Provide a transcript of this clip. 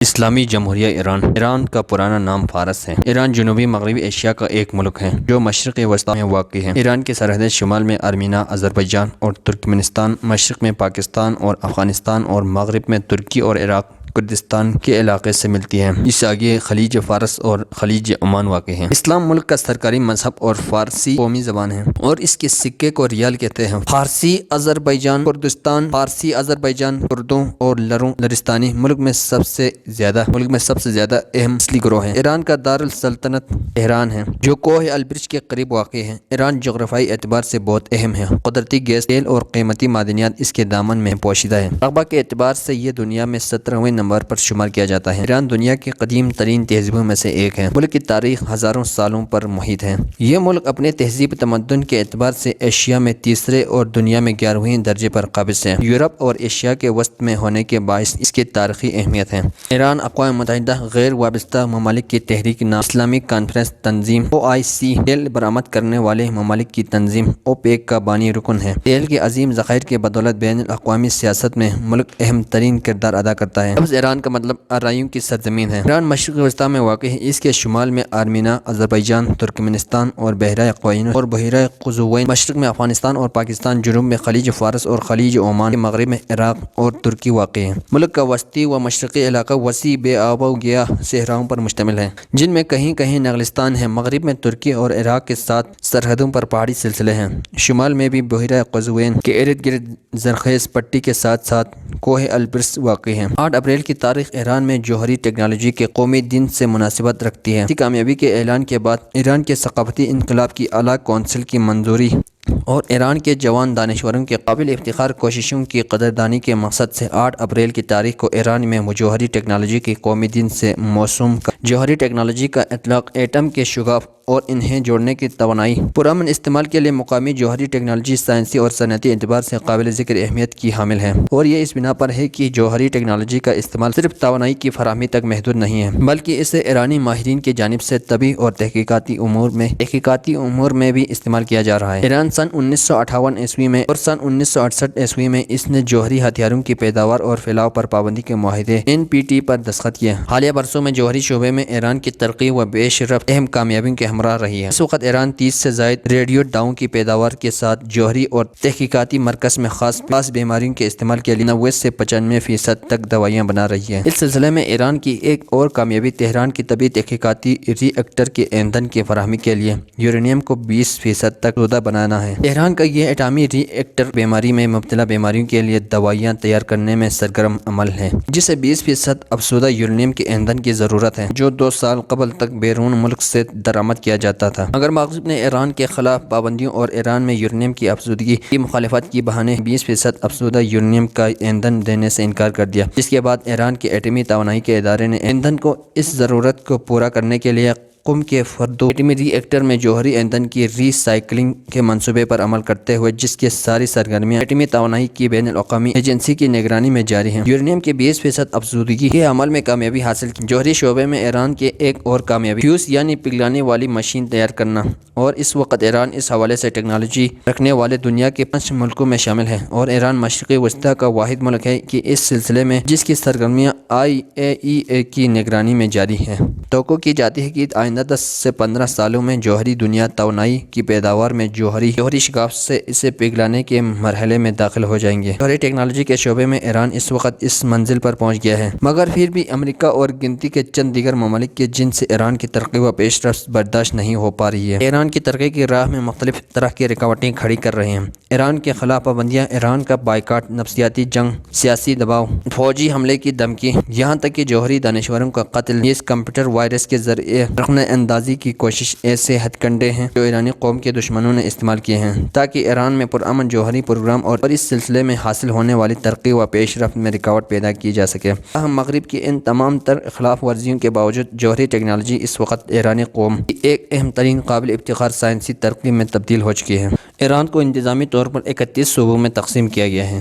اسلامی جمہوریہ ایران ایران کا پرانا نام فارس ہے۔ ایران جنوبی مغربی ایشیا کا ایک ملک ہے جو مشرق وسطی میں واقع ہے۔ ایران کی سرحدیں شمال میں ارمینیا، آذربائیجان اور ترکمنستان، مشرق میں پاکستان اور افغانستان اور مغرب میں ترکی اور عراق کردستان کے علاقے سے ملتی ہیں۔ اس سے آگے خلیج فارس اور خلیج عمان واقع ہیں۔ اسلام ملک کا سرکاری مذہب اور فارسی قومی زبان ہے اور اس کے سکے کو ریال کہتے ہیں۔ فارسی آذربائیجان کردستان، فارسی آذربائیجان کردوں اور لرستانی ملک میں سب سے زیادہ اہم نسلی گروہ ہیں۔ ایران کا دارالسلطنت تہران ہے جو کوہ البرز کے قریب واقع ہے۔ ایران جغرافیائی اعتبار سے بہت اہم ہے۔ قدرتی گیس، تیل اور قیمتی معدنیات اس کے دامن میں پوشیدہ ہے۔ رقبہ کے اعتبار سے یہ دنیا میں 17ویں نمبر پر شمار کیا جاتا ہے۔ ایران دنیا کی قدیم ترین تہذیبوں میں سے ایک ہے۔ ملک کی تاریخ ہزاروں سالوں پر محیط ہے۔ یہ ملک اپنے تہذیب تمدن کے اعتبار سے ایشیا میں تیسرے اور دنیا میں 11ویں درجے پر قابض ہے۔ یورپ اور ایشیا کے وسط میں ہونے کے باعث اس کی تاریخی اہمیت ہے۔ ایران اقوام متحدہ غیر وابستہ ممالک کی تحریک نام، اسلامک کانفرنس تنظیم OIC، تیل برآمد کرنے والے ممالک کی تنظیم OPEC کا بانی رکن ہے۔ تیل کے عظیم ذخائر کی بدولت بین الاقوامی سیاست میں ملک اہم ترین کردار ادا کرتا ہے۔ لفظ ایران کا مطلب آرائیوں کی سرزمین ہے۔ ایران مشرق وسطی میں واقع ہے۔ اس کے شمال میں ارمینیا، آذربائیجان، ترکمنستان اور بحیرہ قزوین اور بحیرہ قزوین، مشرق میں افغانستان اور پاکستان، جنوب میں خلیج فارس اور خلیج عمان، مغرب میں عراق اور ترکی واقع ہے۔ ملک کا وسطی و مشرقی علاقہ وسیع بے آب و گیاہ صحراؤں پر مشتمل ہے جن میں کہیں کہیں نگلستان ہے۔ مغرب میں ترکی اور عراق کے ساتھ سرحدوں پر پہاڑی سلسلے ہیں۔ شمال میں بھی بحیرہ قزوین کے ارد گرد زرخیز پٹی کے ساتھ ساتھ کوہ البرز واقع ہے۔ 8 اپریل کی تاریخ ایران میں جوہری ٹیکنالوجی کے قومی دن سے مناسبت رکھتی ہے۔ اس کی کامیابی کے اعلان کے بعد ایران کے ثقافتی انقلاب کی اعلیٰ کونسل کی منظوری اور ایران کے جوان دانشوروں کے قابل افتخار کوششوں کی قدردانی کے مقصد سے 8 اپریل کی تاریخ کو ایران میں جوہری ٹیکنالوجی کے قومی دن سے موسوم جوہری ٹیکنالوجی کا اطلاق ایٹم کے شگاف اور انہیں جوڑنے کی توانائی پرامن استعمال کے لیے مقامی جوہری ٹیکنالوجی سائنسی اور صنعتی اعتبار سے قابل ذکر اہمیت کی حامل ہے، اور یہ اس بنا پر ہے کہ جوہری ٹیکنالوجی کا استعمال صرف توانائی کی فراہمی تک محدود نہیں ہے بلکہ اسے ایرانی ماہرین کی جانب سے طبی اور تحقیقاتی امور میں بھی استعمال کیا جا رہا ہے۔ ایران سن 1958 عیسوی میں اور سن 1968 عیسوی میں اس نے جوہری ہتھیاروں کی پیداوار اور پھیلاؤ پر پابندی کے معاہدے NPT پر دستخط کیے۔ حالیہ برسوں میں جوہری شعبے میں ایران کی ترقی و پیش رفت اہم کامیابیوں کے ہمراہ رہی ہے۔ اس وقت ایران 30 سے زائد ریڈیو ڈاؤں کی پیداوار کے ساتھ جوہری اور تحقیقاتی مرکز میں خاص بیماریوں کے استعمال کے لیے 90 سے 95% تک دوائیاں بنا رہی ہے۔ اس سلسلے میں ایران کی ایک اور کامیابی تہران کی طبی تحقیقاتی ری ایکٹر کے ایندھن کی فراہمی کے لیے یورینیم کو 20% تک آسودہ بنانا ہے۔ تہران کا یہ ایٹمی ری ایکٹر بیماری میں مبتلا بیماریوں کے لیے دوائیاں تیار کرنے میں سرگرم عمل ہے، جسے 20% افزودہ یورینیم کے ایندھن کی ضرورت ہے جو 2 سال قبل تک بیرون ملک سے درآمد کیا جاتا تھا۔ مگر مغرب نے ایران کے خلاف پابندیوں اور ایران میں یورینیم کی افزودگی کی مخالفت کی بہانے 20% افزودہ یورینیم کا ایندھن دینے سے انکار کر دیا، جس کے بعد ایران کے ایٹمی توانائی کے ادارے نے ایندھن کو اس ضرورت کو پورا کرنے کے لیے قم کے فردو ایٹمی ری ایکٹر میں جوہری ایندھن کی ری سائیکلنگ کے منصوبے پر عمل کرتے ہوئے جس کی ساری سرگرمیاں ایٹمی توانائی کی بین الاقوامی ایجنسی کی نگرانی میں جاری ہیں، یورینیم کی 20% افزودگی کے عمل میں کامیابی حاصل کی۔ جوہری شعبے میں ایران کے ایک اور کامیابی فیوز یعنی پگھلانے والی مشین تیار کرنا، اور اس وقت ایران اس حوالے سے ٹیکنالوجی رکھنے والے دنیا کے 5 ملکوں میں شامل ہے، اور ایران مشرقی وسطی کا واحد ملک ہے کہ اس سلسلے میں جس کی سرگرمیاں IAEA کی نگرانی میں جاری ہیں۔ توقع کی جاتی ہے کہ آئندہ 10 سے 15 سالوں میں جوہری دنیا توانائی کی پیداوار میں جوہری شگاف سے اسے پگھلانے کے مرحلے میں داخل ہو جائیں گے۔ جوہری ٹیکنالوجی کے شعبے میں ایران اس وقت اس منزل پر پہنچ گیا ہے، مگر پھر بھی امریکہ اور گنتی کے چند دیگر ممالک کے جن سے ایران کی ترقی و پیش رفت برداشت نہیں ہو پا رہی ہے، ایران کی ترقی کی راہ میں مختلف طرح کی رکاوٹیں کھڑی کر رہے ہیں۔ ایران کے خلاف پابندیاں، ایران کا بائیکاٹ، نفسیاتی جنگ، سیاسی دباؤ، فوجی حملے کی دھمکی، یہاں تک کہ جوہری دانشوروں کا قتل، یہ کمپیوٹر وائرس کے ذریعے رخنہ اندازی کی کوشش ایسے ہتھ کنڈے ہیں جو ایرانی قوم کے دشمنوں نے استعمال کیے ہیں تاکہ ایران میں پرامن جوہری پروگرام اور اس سلسلے میں حاصل ہونے والی ترقی و پیش رفت میں رکاوٹ پیدا کی جا سکے۔ تاہم مغرب کی ان تمام تر خلاف ورزیوں کے باوجود جوہری ٹیکنالوجی اس وقت ایرانی قوم کی ایک اہم ترین قابل افتخار سائنسی ترقی میں تبدیل ہو چکی ہے۔ ایران کو انتظامی طور پر 31 صوبوں میں تقسیم کیا گیا ہے۔